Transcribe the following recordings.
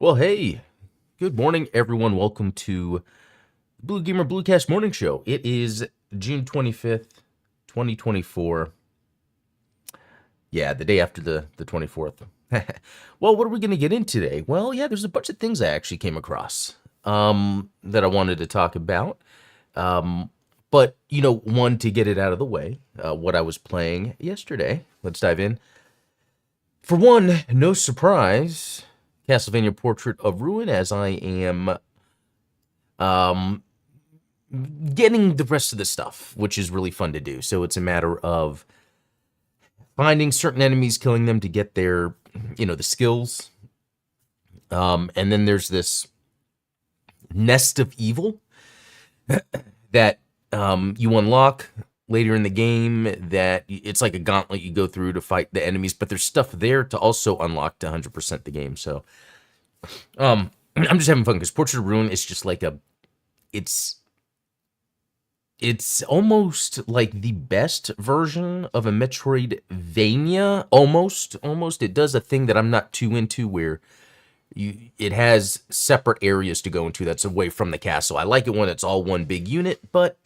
Well, hey, good morning, everyone. Welcome to the BlueGamer Bluecast Morning Show. It is June 25th, 2024. Yeah, the day after the 24th. Well, what are we going to get in today? Well, yeah, there's a bunch of things I actually came across that I wanted to talk about. But, one, to get it out of the way, what I was playing yesterday. Let's dive in. For one, no surprise, Castlevania Portrait of Ruin, as I am um, getting the rest of the stuff, which is really fun to do. So it's a matter of finding certain enemies, killing them to get their, the skills. And then there's this nest of evil that you unlock later in the game, that it's like a gauntlet you go through to fight the enemies, but there's stuff there to also unlock to 100% the game. So I'm just having fun because Portrait of Ruin is just like it's almost like the best version of a Metroidvania. Almost. It does a thing that I'm not too into, where it has separate areas to go into that's away from the castle. I like it when it's all one big unit, but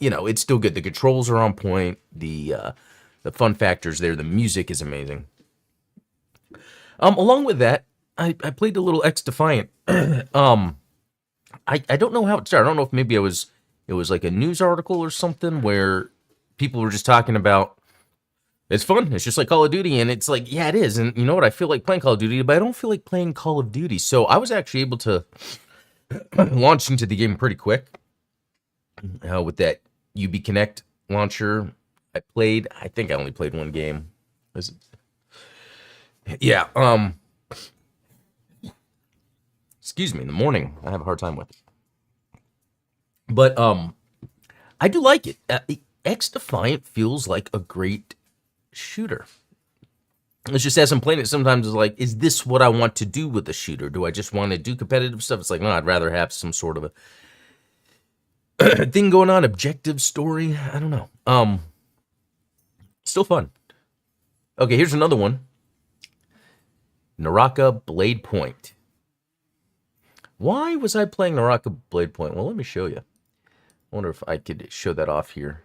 it's still good. The controls are on point. The fun factors there. The music is amazing. Along with that, I played a little X Defiant. I don't know how it started. I don't know if maybe it was like a news article or something where people were just talking about it's fun. It's just like Call of Duty, and it's like, yeah, it is. And you know what? I feel like playing Call of Duty, but I don't feel like playing Call of Duty. So I was actually able to launch into the game pretty quick with that UB Connect launcher. I think I only played one game. Yeah. Excuse me. In the morning, I have a hard time with it. But I do like it. X Defiant feels like a great shooter. It's just, as I'm playing it, sometimes it's like, is this what I want to do with a shooter? Do I just want to do competitive stuff? It's like, no, I'd rather have some sort of a thing going on, objective story. I don't know. Still fun. Okay, here's another one. Naraka Blade Point. Why was I playing Naraka Blade Point? Well, let me show you. I wonder if I could show that off here.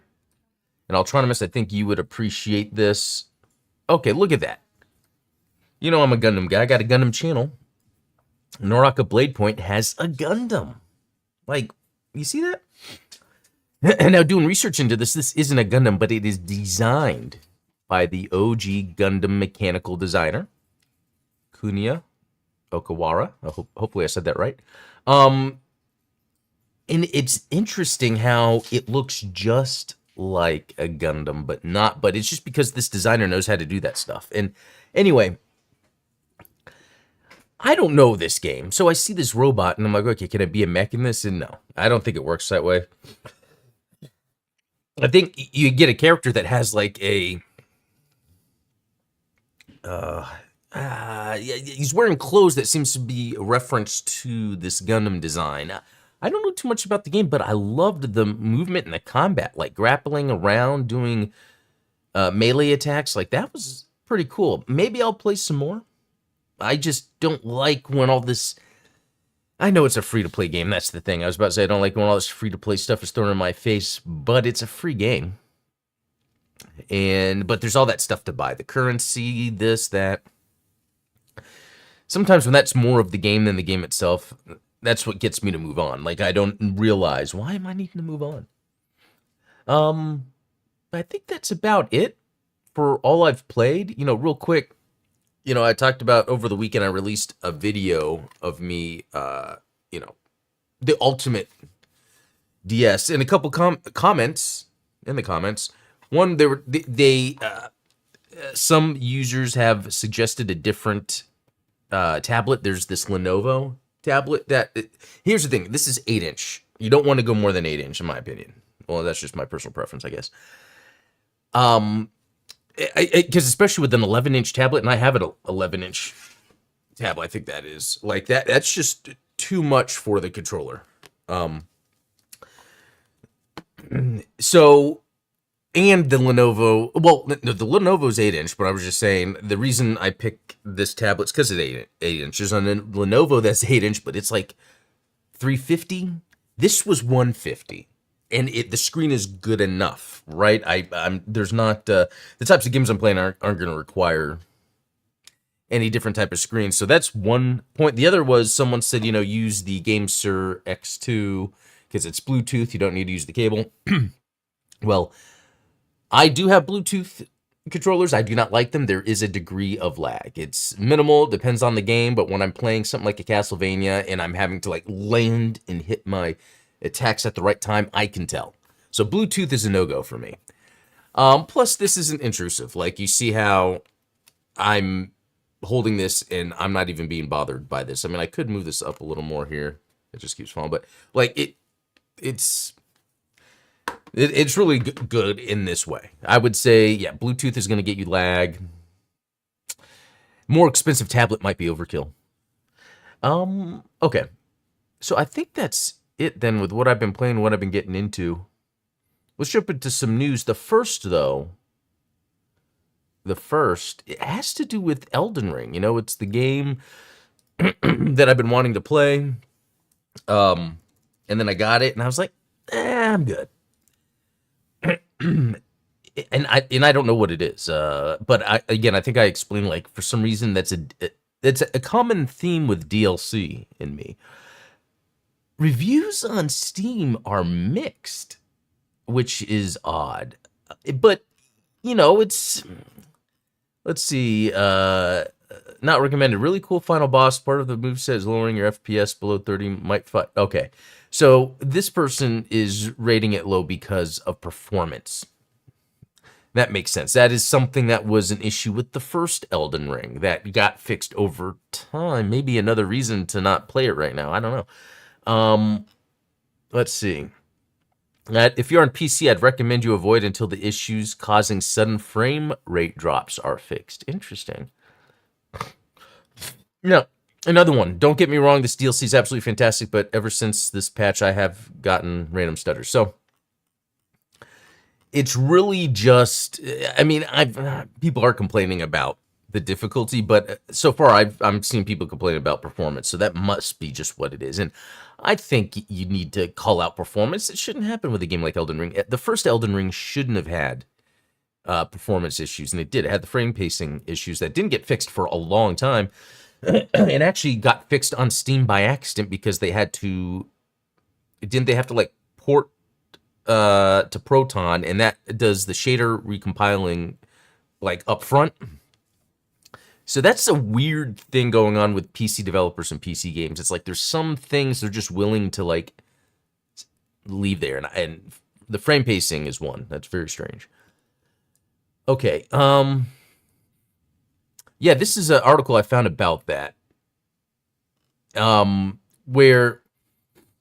And Ultronimus, I think you would appreciate this. Okay, look at that. You know I'm a Gundam guy. I got a Gundam channel. Naraka Blade Point has a Gundam. Like, you see that? And now, doing research into this isn't a Gundam, but it is designed by the OG Gundam mechanical designer, Kuniya Okawara. Hopefully I said that right. And it's interesting how it looks just like a Gundam, but not. But it's just because this designer knows how to do that stuff. And anyway, I don't know this game, so I see this robot, and I'm like, okay, can it be a mech in this? And no, I don't think it works that way. I think you get a character that has like a he's wearing clothes that seems to be a reference to this Gundam design. I don't know too much about the game, but I loved the movement and the combat, like grappling around, doing melee attacks. Like, that was pretty cool. Maybe I'll play some more. I just don't like when all this... I know it's a free-to-play game, that's the thing. I was about to say I don't like when all this free-to-play stuff is thrown in my face, but it's a free game. But there's all that stuff to buy. The currency, this, that. Sometimes when that's more of the game than the game itself, that's what gets me to move on. Like, I don't realize, why am I needing to move on? I think that's about it for all I've played. Real quick, I talked about over the weekend, I released a video of me, the ultimate DS, and a couple comments in the comments. One, some users have suggested a different tablet. There's this Lenovo tablet here's the thing. This is 8-inch. You don't want to go more than 8-inch, in my opinion. Well, that's just my personal preference, I guess. Because especially with an 11-inch tablet, and I have an 11-inch tablet, I think that is like that's just too much for the controller. So And the Lenovo, well, the Lenovo's 8-inch, but I was just saying the reason I pick this tablet's because it's 8 inches. On the Lenovo, that's 8-inch, but it's like 350. This was 150, and the screen is good enough, right? I'm there's not the types of games I'm playing aren't going to require any different type of screen. So that's one point. The other was someone said, use the GameSir X2 because it's Bluetooth. You don't need to use the cable. Well, I do have Bluetooth controllers. I do not like them. There is a degree of lag. It's minimal, depends on the game, but when I'm playing something like a Castlevania and I'm having to like land and hit my attacks at the right time, I can tell. So Bluetooth is a no-go for me. Plus, this isn't intrusive. Like, you see how I'm holding this and I'm not even being bothered by this. I mean, I could move this up a little more here. It just keeps falling, but like it's really good in this way. I would say, yeah, Bluetooth is going to get you lag. More expensive tablet might be overkill. Okay. So I think that's it then with what I've been playing, what I've been getting into. Let's jump into some news. The first, it has to do with Elden Ring. It's the game that I've been wanting to play. And then I got it, and I was like, I'm good. And I don't know what it is, but I think I explained, like, for some reason it's a common theme with DLC in me. Reviews on Steam are mixed, which is odd, but it's, let's see, not recommended. Really cool final boss. Part of the moveset is lowering your FPS below 30. Might fight. Okay. So this person is rating it low because of performance. That makes sense. That is something that was an issue with the first Elden Ring that got fixed over time. Maybe another reason to not play it right now. I don't know. Let's see. If you're on PC, I'd recommend you avoid until the issues causing sudden frame rate drops are fixed. Interesting. No, another one. Don't get me wrong, this DLC is absolutely fantastic, but ever since this patch, I have gotten random stutters. So it's really just, I mean, people are complaining about the difficulty, but so far I'm seeing people complain about performance. So that must be just what it is. And I think you need to call out performance. It shouldn't happen with a game like Elden Ring. The first Elden Ring shouldn't have had performance issues, and it did. It had the frame pacing issues that didn't get fixed for a long time. It actually got fixed on Steam by accident because they had to, didn't they have to like port to Proton, and that does the shader recompiling like up front. So that's a weird thing going on with PC developers and PC games. It's like there's some things they're just willing to like leave there, and the frame pacing is one that's very strange. Okay, yeah, this is an article I found about that. Where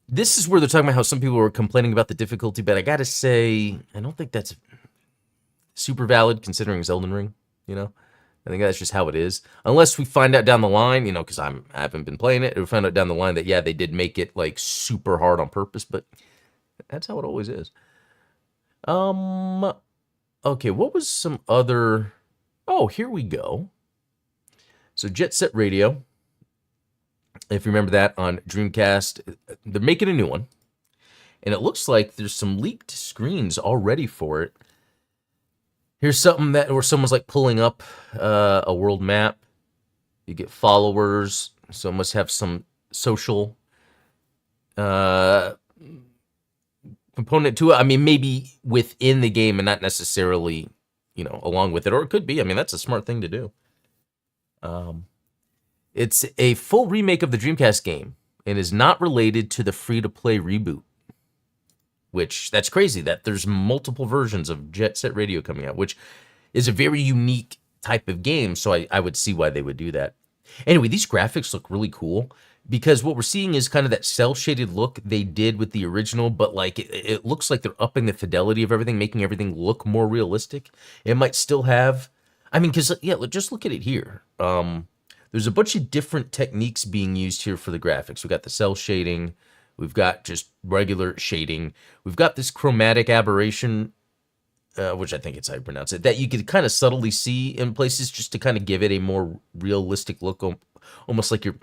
this is where they're talking about how some people were complaining about the difficulty, but I gotta say, I don't think that's super valid considering it's Elden Ring, I think that's just how it is. Unless we find out down the line, because I haven't been playing it, we find out down the line that, yeah, they did make it like super hard on purpose, but that's how it always is. Okay, what was some other... Oh, here we go. So Jet Set Radio, if you remember that on Dreamcast, they're making a new one. And it looks like there's some leaked screens already for it. Here's something where someone's like pulling up a world map. You get followers, so it must have some social component to it. I mean, maybe within the game and not necessarily, along with it. Or it could be. I mean, that's a smart thing to do. It's a full remake of the Dreamcast game and is not related to the free-to-play reboot. Which, that's crazy that there's multiple versions of Jet Set Radio coming out, which is a very unique type of game, so I would see why they would do that. Anyway, these graphics look really cool, because what we're seeing is kind of that cel-shaded look they did with the original, but like it looks like they're upping the fidelity of everything, making everything look more realistic. It might still have... I mean, because, yeah, just look at it here. There's a bunch of different techniques being used here for the graphics. We've got the cel shading. We've got just regular shading. We've got this chromatic aberration which I think it's how you pronounce it, that you could kind of subtly see in places just to kind of give it a more realistic look, almost like you're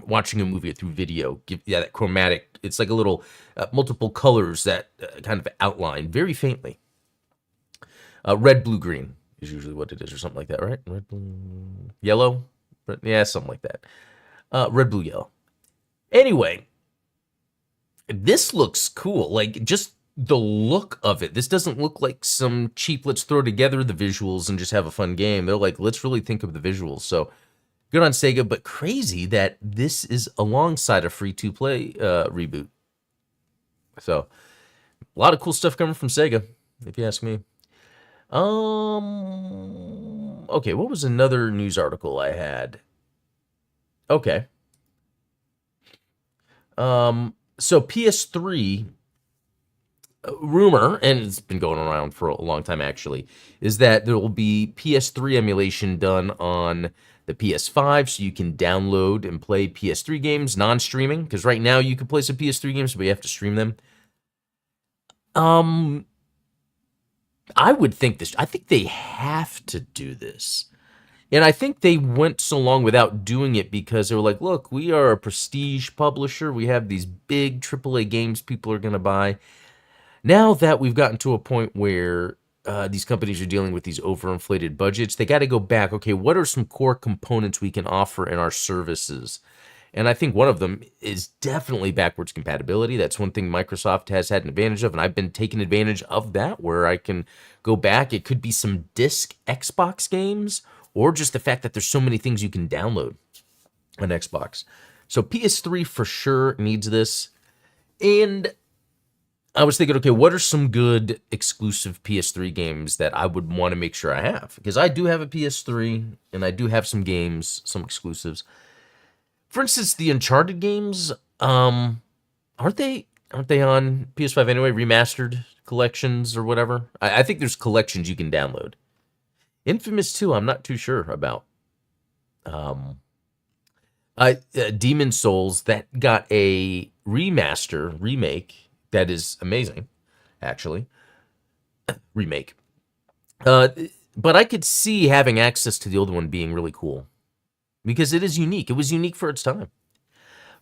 watching a movie through video. That chromatic. It's like a little multiple colors that kind of outline very faintly. Red, blue, green is usually what it is, or something like that, right? Red, blue, yellow. Yeah, something like that. Red, blue, yellow. Anyway, this looks cool. Like, just the look of it. This doesn't look like some cheap, let's throw together the visuals and just have a fun game. They're like, let's really think of the visuals. So, good on Sega, but crazy that this is alongside a free-to-play reboot. So, a lot of cool stuff coming from Sega, if you ask me. Okay, what was another news article I had? Okay. So PS3 rumor, and it's been going around for a long time actually, is that there will be PS3 emulation done on the PS5, so you can download and play PS3 games non-streaming, because right now you can play some PS3 games, but you have to stream them. I think they have to do this. And I think they went so long without doing it because they were like, look, we are a prestige publisher. We have these big AAA games people are going to buy. Now that we've gotten to a point where these companies are dealing with these overinflated budgets, they got to go back. Okay, what are some core components we can offer in our services? And I think one of them is definitely backwards compatibility. That's one thing Microsoft has had an advantage of, and I've been taking advantage of that, where I can go back. It could be some disc Xbox games, or just the fact that there's so many things you can download on Xbox. So PS3 for sure needs this. And I was thinking, okay, what are some good exclusive PS3 games that I would want to make sure I have? Because I do have a PS3, and I do have some games, some exclusives. For instance, the Uncharted games, aren't they on PS5 anyway? Remastered collections or whatever? I think there's collections you can download. Infamous 2, I'm not too sure about. Demon's Souls, that got a remake, that is amazing, actually. Remake. But I could see having access to the old one being really cool. Because it is unique. It was unique for its time.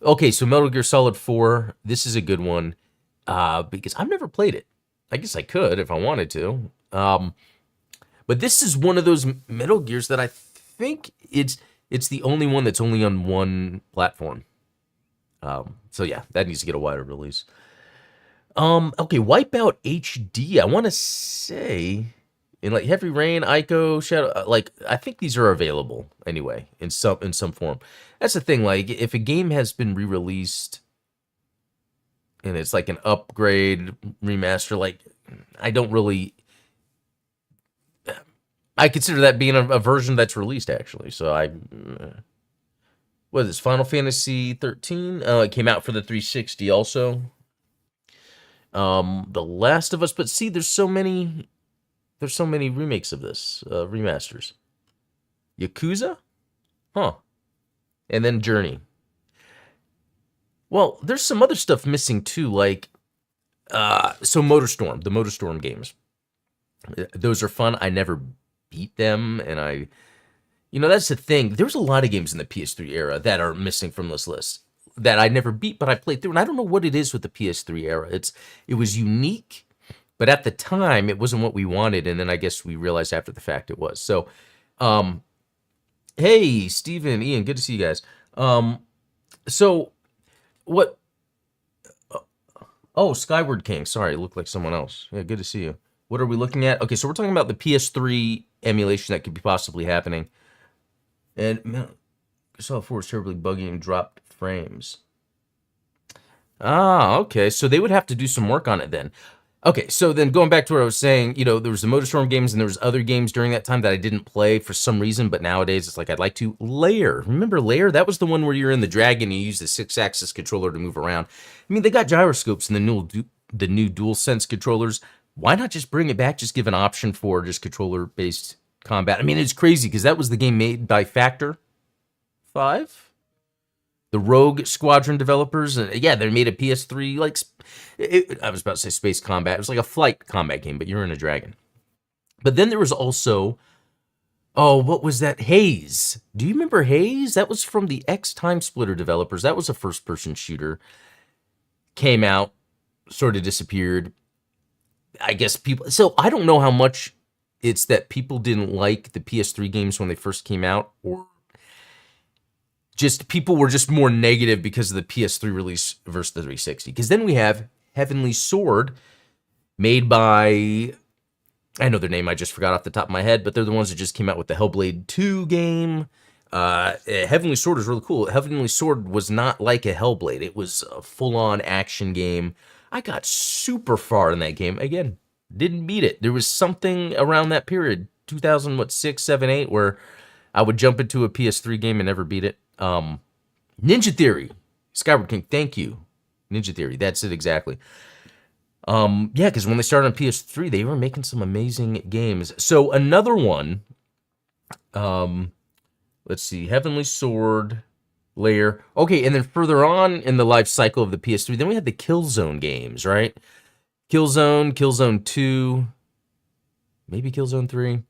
Okay, so Metal Gear Solid 4, this is a good one. Because I've never played it. I guess I could if I wanted to. But this is one of those Metal Gears that I think it's the only one that's only on one platform. So yeah, that needs to get a wider release. Okay, Wipeout HD. I want to say, in like Heavy Rain, Ico, Shadow, like I think these are available anyway in some form. That's the thing. Like if a game has been re-released and it's like an upgrade, remaster, like I consider that being a version that's released actually. So what is this? Final Fantasy 13? It came out for the 360 also. The Last of Us, but see, there's so many remakes of this, remasters. Yakuza? Huh. And then Journey. Well, there's some other stuff missing too, like, so MotorStorm, the MotorStorm games. Those are fun. I never beat them, and that's the thing. There's a lot of games in the PS3 era that are missing from this list that I never beat, but I played through, and I don't know what it is with the PS3 era. It was unique, but at the time, it wasn't what we wanted, and then I guess we realized after the fact it was. So, hey, Steven, Ian, good to see you guys. So, what... Oh, Skyward King. Sorry, it looked like someone else. Yeah, good to see you. What are we looking at? Okay, so we're talking about the PS3 emulation that could be possibly happening. And, man, Solid 4 is terribly buggy and dropped frames. Ah, okay. So they would have to do some work on it then. Okay, so then going back to what I was saying, there was the MotorStorm games and there was other games during that time that I didn't play for some reason, but nowadays it's like I'd like to. Lair. Remember Lair? That was the one where you're in the dragon and you use the 6-axis controller to move around. I mean, they got gyroscopes in the new DualSense controllers. Why not just bring it back? Just give an option for just controller-based combat. I mean, it's crazy because that was the game made by Factor 5? the Rogue Squadron developers. Yeah, they made a PS3 like I was about to say space combat. It was like a flight combat game, but you're in a dragon. But then there was also, oh, what was that? Haze. Do you remember Haze? That was from the X Time Splitter developers. That was a first-person shooter. Came out, sort of disappeared. I guess people. So I don't know how much it's that people didn't like the PS3 games when they first came out, or just people were just more negative because of the PS3 release versus the 360. Because then we have Heavenly Sword, made by, I know their name, I just forgot off the top of my head, but they're the ones that just came out with the Hellblade 2 game. Heavenly Sword is really cool. Heavenly Sword was not like a Hellblade. It was a full-on action game. I got super far in that game. Again, didn't beat it. There was something around that period, 2006, 7, 8, where I would jump into a PS3 game and never beat it. Ninja Theory, Skyward King, thank you. Ninja Theory, that's it exactly. Yeah, because when they started on PS3, they were making some amazing games. So another one, let's see, Heavenly Sword, Lair. Okay, and then further on in the life cycle of the PS3, then we had the Killzone games, right? Killzone 2, maybe Killzone 3.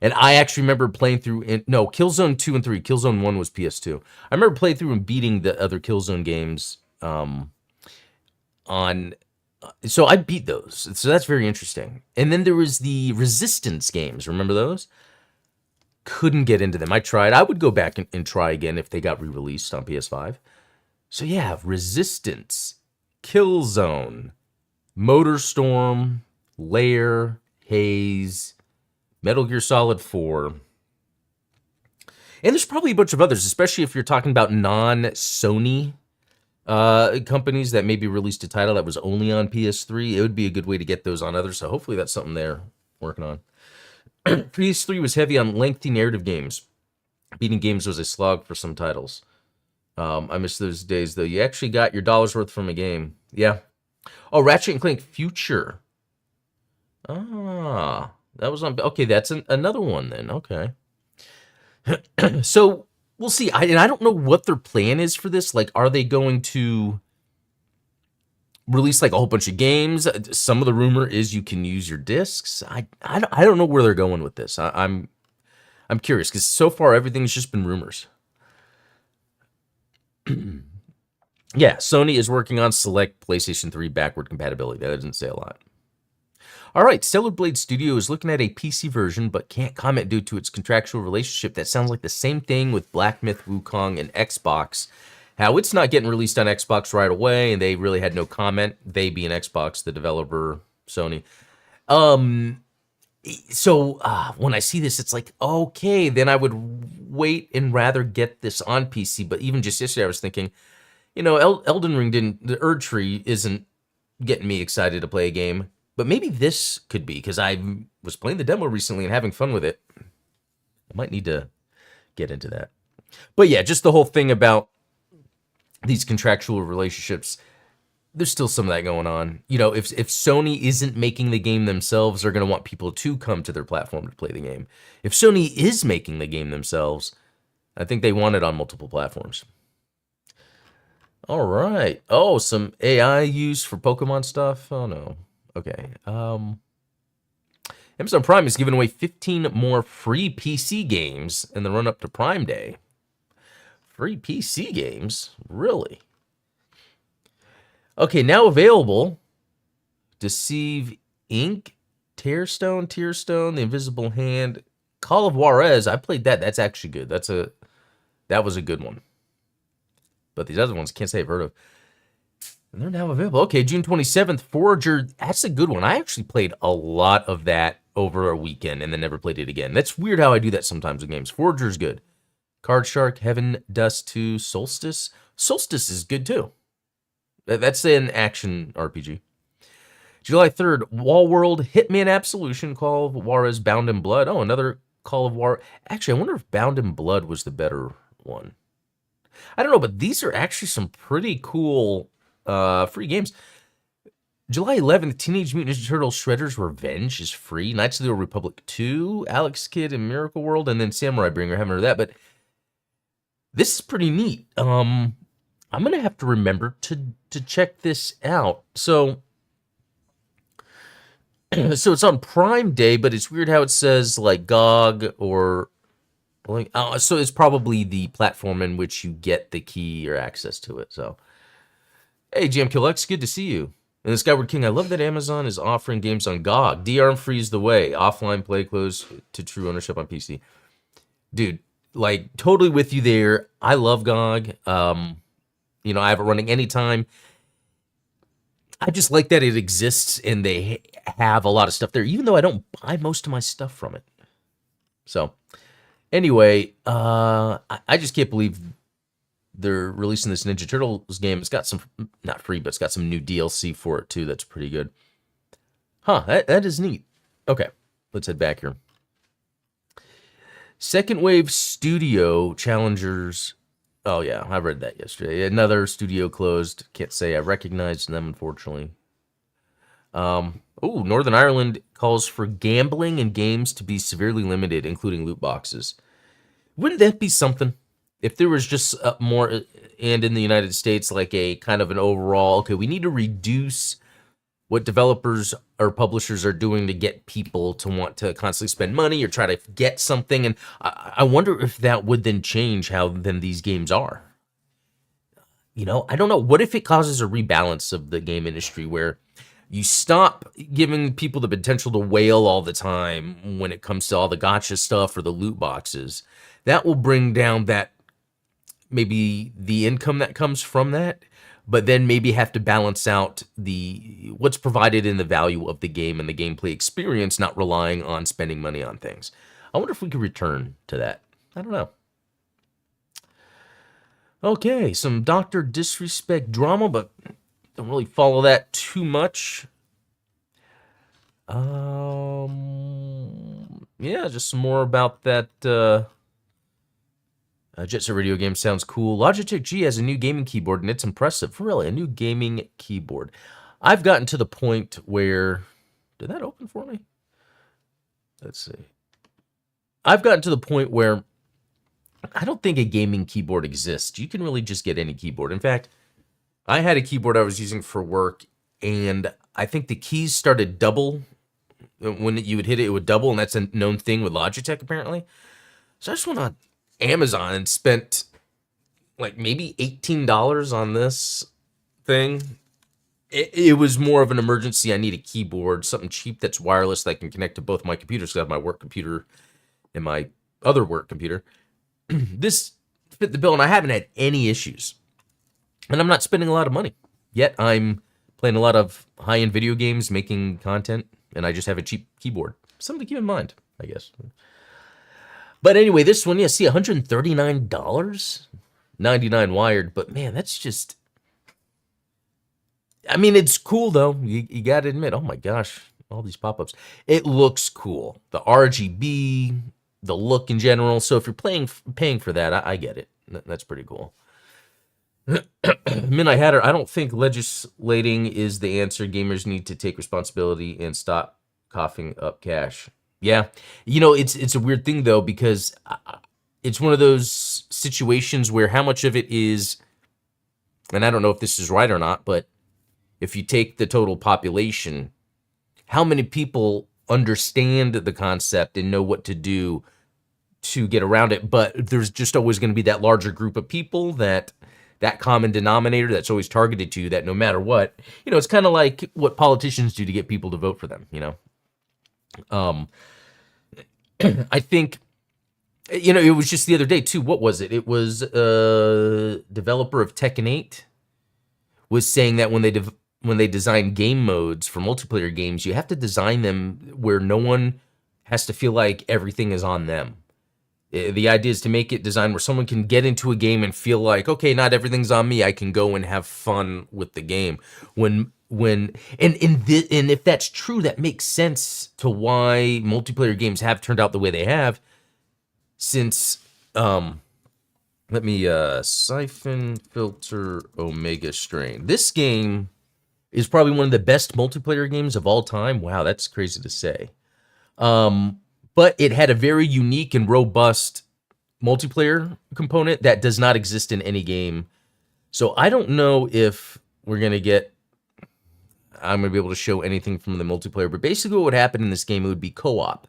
And I actually remember playing through, Killzone 2 and 3. Killzone 1 was PS2. I remember playing through and beating the other Killzone games so I beat those. So that's very interesting. And then there was the Resistance games. Remember those? Couldn't get into them. I tried. I would go back and try again if they got re-released on PS5. So yeah, Resistance, Killzone, Motorstorm, Lair, Haze, Metal Gear Solid 4. And there's probably a bunch of others, especially if you're talking about non-Sony companies that maybe released a title that was only on PS3. It would be a good way to get those on others, so hopefully that's something they're working on. PS3 was heavy on lengthy narrative games. Beating games was a slog for some titles. I miss those days, though. You actually got your dollar's worth from a game. Yeah. Oh, Ratchet and Clank Future. Ah, that was on... Okay, that's another one then. Okay. So, we'll see. I don't know what their plan is for this. Like, are they going to release like a whole bunch of games? Some of the rumor is you can use your discs. I don't know where they're going with this. I'm curious because so far everything's just been rumors. Yeah, Sony is working on select PlayStation 3 backward compatibility. That doesn't say a lot. All right, Stellar Blade Studio is looking at a PC version, but can't comment due to its contractual relationship. That sounds like the same thing with Black Myth Wukong and Xbox. How it's not getting released on Xbox right away, and they really had no comment. They being Xbox, the developer, Sony. So when I see this, it's like, okay, then I would wait and rather get this on PC. But even just yesterday, I was thinking, Elden Ring the Erdtree isn't getting me excited to play a game. But maybe this could be, because I was playing the demo recently and having fun with it. I might need to get into that. But yeah, just the whole thing about these contractual relationships, there's still some of that going on. If Sony isn't making the game themselves, they're going to want people to come to their platform to play the game. If Sony is making the game themselves, I think they want it on multiple platforms. All right. Oh, some AI use for Pokemon stuff? Oh, no. Okay. Amazon Prime is giving away 15 more free PC games in the run-up to Prime Day. Free PC games? Really? Okay, now available. Deceive Inc., Tearstone, The Invisible Hand, Call of Juarez. I played that. That's actually good. That was a good one. But these other ones, can't say I've heard of. And they're now available. Okay, June 27th, Forager. That's a good one. I actually played a lot of that over a weekend and then never played it again. That's weird how I do that sometimes with games. Forager's good. Card Shark, Heaven Dust 2, Solstice. Solstice is good too. That's an action RPG. July 3rd, Wall World, Hitman Absolution, Call of Juarez, Bound in Blood. Oh, another Call of Juarez. Actually, I wonder if Bound in Blood was the better one. I don't know, but these are actually some pretty cool free games. July 11th, Teenage Mutant Ninja Turtles Shredder's Revenge is free. Knights of the Old Republic 2, Alex Kidd and Miracle World, and then Samurai Bringer. I haven't heard of that, but This is pretty neat. I'm gonna have to remember to check this out. So so it's on Prime Day, but it's weird how it says like GOG or like, so it's probably the platform in which you get the key or access to it. So hey, GMQLX, good to see you. And the Skyward King, I love that Amazon is offering games on GOG. DRM free is the way. Offline play close to true ownership on PC. Dude, like totally with you there. I love GOG. You know, I have it running anytime. I just like that it exists and they have a lot of stuff there, even though I don't buy most of my stuff from it. So anyway, I just can't believe they're releasing this Ninja Turtles game. It's got some, not free, but it's got some new DLC for it too. That's pretty good. Huh, that is neat. Okay, let's head back here. Second Wave Studio Challengers. Oh yeah, I read that yesterday. Another studio closed. Can't say I recognized them, unfortunately. Northern Ireland calls for gambling and games to be severely limited, including loot boxes. Wouldn't that be something? If there was just more, and in the United States, like a kind of an overall, okay, we need to reduce what developers or publishers are doing to get people to want to constantly spend money or try to get something. And I wonder if that would then change how then these games are. You know, I don't know. What if it causes a rebalance of the game industry where you stop giving people the potential to wail all the time when it comes to all the gotcha stuff or the loot boxes? That will bring down that, maybe the income that comes from that, but then maybe have to balance out the what's provided in the value of the game and the gameplay experience, not relying on spending money on things. I wonder if we could return to that. I don't know. Okay, some Dr. Disrespect drama, but don't really follow that too much. Yeah, just some more about that. Jet Set Radio game sounds cool. Logitech G has a new gaming keyboard, and it's impressive. Really, a new gaming keyboard. I've gotten to the point where... Did that open for me? Let's see. I've gotten to the point where I don't think a gaming keyboard exists. You can really just get any keyboard. In fact, I had a keyboard I was using for work, and I think the keys started double. When you would hit it, it would double, and that's a known thing with Logitech, apparently. So I just went on Amazon and spent like maybe $18 on this thing. It was more of an emergency. I need a keyboard, something cheap that's wireless that I can connect to both my computers. I have my work computer and my other work computer. This fit the bill, and I haven't had any issues. And I'm not spending a lot of money. Yet I'm playing a lot of high-end video games, making content, and I just have a cheap keyboard. Something to keep in mind, I guess. But anyway, this one, yeah, see, $139? $99 wired, but man, that's just... I mean, it's cool, though. You got to admit, oh my gosh, all these pop-ups. It looks cool. The RGB, the look in general. So if you're paying for that, I get it. That's pretty cool. Midnight Hatter, I don't think legislating is the answer. Gamers need to take responsibility and stop coughing up cash. Yeah, you know, it's a weird thing, though, because it's one of those situations where how much of it is, and I don't know if this is right or not, but if you take the total population, how many people understand the concept and know what to do to get around it? But there's just always going to be that larger group of people, that common denominator that's always targeted to, that no matter what, you know, it's kind of like what politicians do to get people to vote for them, you know? I think, you know, it was just the other day too. What was it? It was a developer of Tekken 8 was saying that when they design game modes for multiplayer games, you have to design them where no one has to feel like everything is on them. The idea is to make it designed where someone can get into a game and feel like, okay, not everything's on me. I can go and have fun with the game. And if that's true, that makes sense to why multiplayer games have turned out the way they have. Since let me Siphon Filter Omega Strain. This game is probably one of the best multiplayer games of all time. Wow, that's crazy to say. But it had a very unique and robust multiplayer component that does not exist in any game. So I don't know if we're going to get, I'm going to be able to show anything from the multiplayer, but basically what would happen in this game, it would be co-op.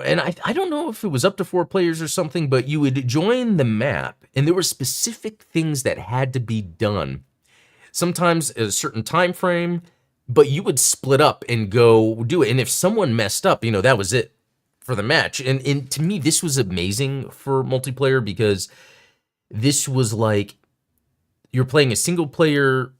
And I don't know if it was up to 4 players or something, but you would join the map, and there were specific things that had to be done. Sometimes at a certain time frame, but you would split up and go do it. And if someone messed up, you know, that was it for the match. And to me, this was amazing for multiplayer because this was like you're playing a single player,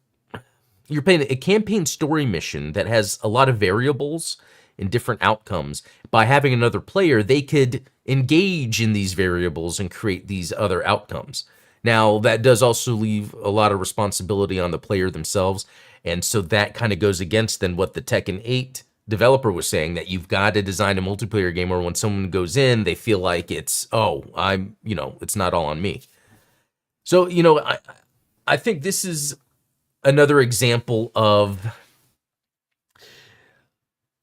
you're playing a campaign story mission that has a lot of variables and different outcomes. By having another player, they could engage in these variables and create these other outcomes. Now, that does also leave a lot of responsibility on the player themselves, and so that kind of goes against then what the Tekken 8 developer was saying, that you've got to design a multiplayer game where when someone goes in, they feel like it's, oh, I'm, you know, it's not all on me. So, you know, I think this is another example of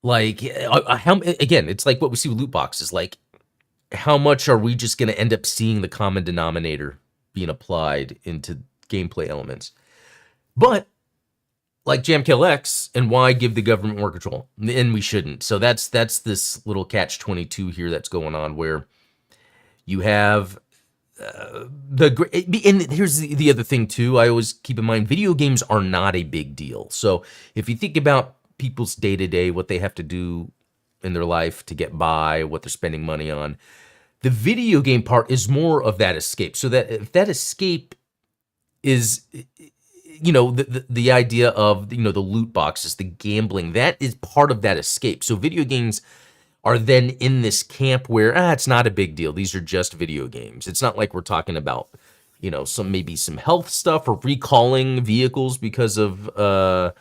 like how, again, it's like what we see with loot boxes. Like, how much are we just going to end up seeing the common denominator being applied into gameplay elements? But like Jamkill X, and why give the government more control? And we shouldn't. So that's this little catch-22 here that's going on, where you have and here's the other thing too. I always keep in mind, video games are not a big deal. So if you think about people's day-to-day, what they have to do in their life to get by, what they're spending money on, the video game part is more of that escape. So that if that escape is, you know, the idea of, you know, the loot boxes, the gambling, that is part of that escape. So video games are then in this camp where, it's not a big deal. These are just video games. It's not like we're talking about, you know, maybe some health stuff or recalling vehicles because of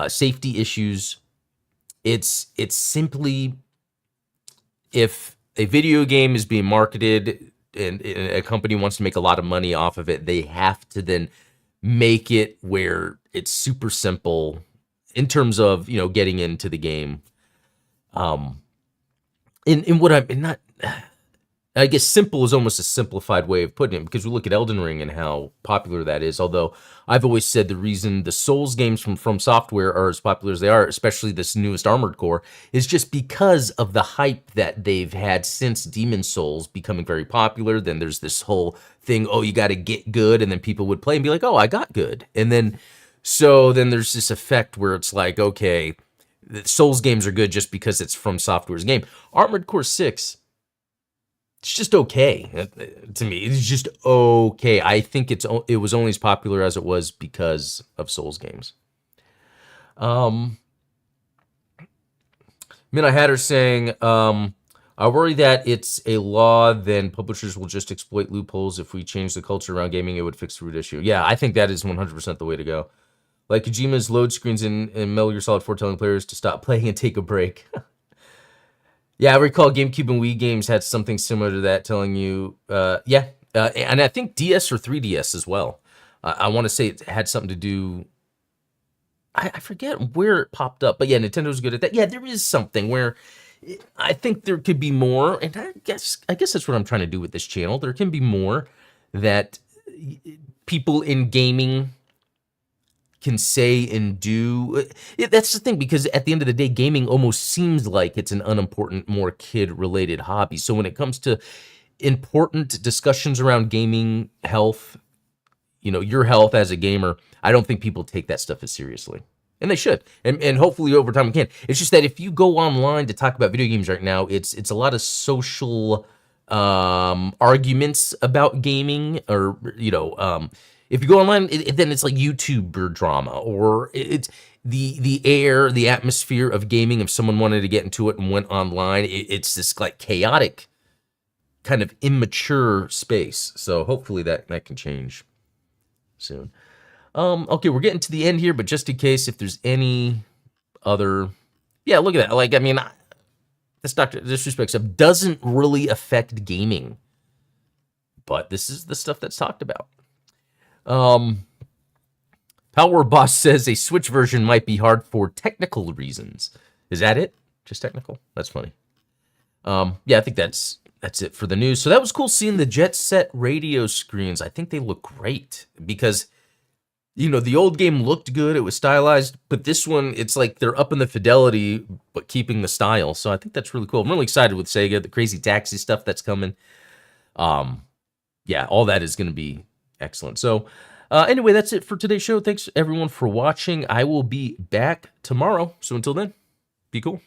safety issues. It's simply, if a video game is being marketed and a company wants to make a lot of money off of it, they have to then make it where it's super simple in terms of, you know, getting into the game. In what I'm not, I guess simple is almost a simplified way of putting it, because we look at Elden Ring and how popular that is. Although I've always said the reason the Souls games from Software are as popular as they are, especially this newest Armored Core, is just because of the hype that they've had since Demon Souls becoming very popular. Then there's this whole thing, oh, you got to get good, and then people would play and be like, oh, I got good. And then, so then there's this effect where it's like, okay, the Souls games are good just because it's from Software's game. Armored Core 6, it's just okay to me. It's just okay. I think it was only as popular as it was because of Souls games. Midnight Hatter saying, I worry that it's a law, then publishers will just exploit loopholes. If we change the culture around gaming, it would fix the root issue. Yeah, I think that is 100% the way to go. Like Kojima's load screens in Metal Gear Solid 4 telling players to stop playing and take a break. Yeah, I recall GameCube and Wii games had something similar to that, telling you, and I think DS or 3DS as well. I want to say it had something to do, I forget where it popped up, but yeah, Nintendo's good at that. Yeah, there is something where I think there could be more, and I guess that's what I'm trying to do with this channel. There can be more that people in gaming can say and do. That's the thing, because at the end of the day, gaming almost seems like it's an unimportant, more kid-related hobby. So when it comes to important discussions around gaming health, you know, your health as a gamer, I don't think people take that stuff as seriously. And they should. And hopefully over time we can. It's just that if you go online to talk about video games right now, it's a lot of social arguments about gaming, or, you know, if you go online, then it's like YouTuber drama, or it's the atmosphere of gaming. If someone wanted to get into it and went online, it's this like chaotic, kind of immature space. So hopefully that can change soon. Okay, we're getting to the end here, but just in case, if there's any other, yeah, look at that. Like, I mean, this Dr. Disrespect stuff doesn't really affect gaming, but this is the stuff that's talked about. Power Boss says a Switch version might be hard for technical reasons. Is that it? Just technical? That's funny. Yeah, I think that's that's it for the news. So that was cool seeing the Jet Set radio screens. I think they look great because, you know, the old game looked good. It was stylized, but this one, it's like they're upping the fidelity, but keeping the style. So I think that's really cool. I'm really excited with Sega, the Crazy Taxi stuff that's coming. Yeah, all that is going to be excellent. So anyway, that's it for today's show. Thanks everyone for watching. I will be back tomorrow. So until then, be cool.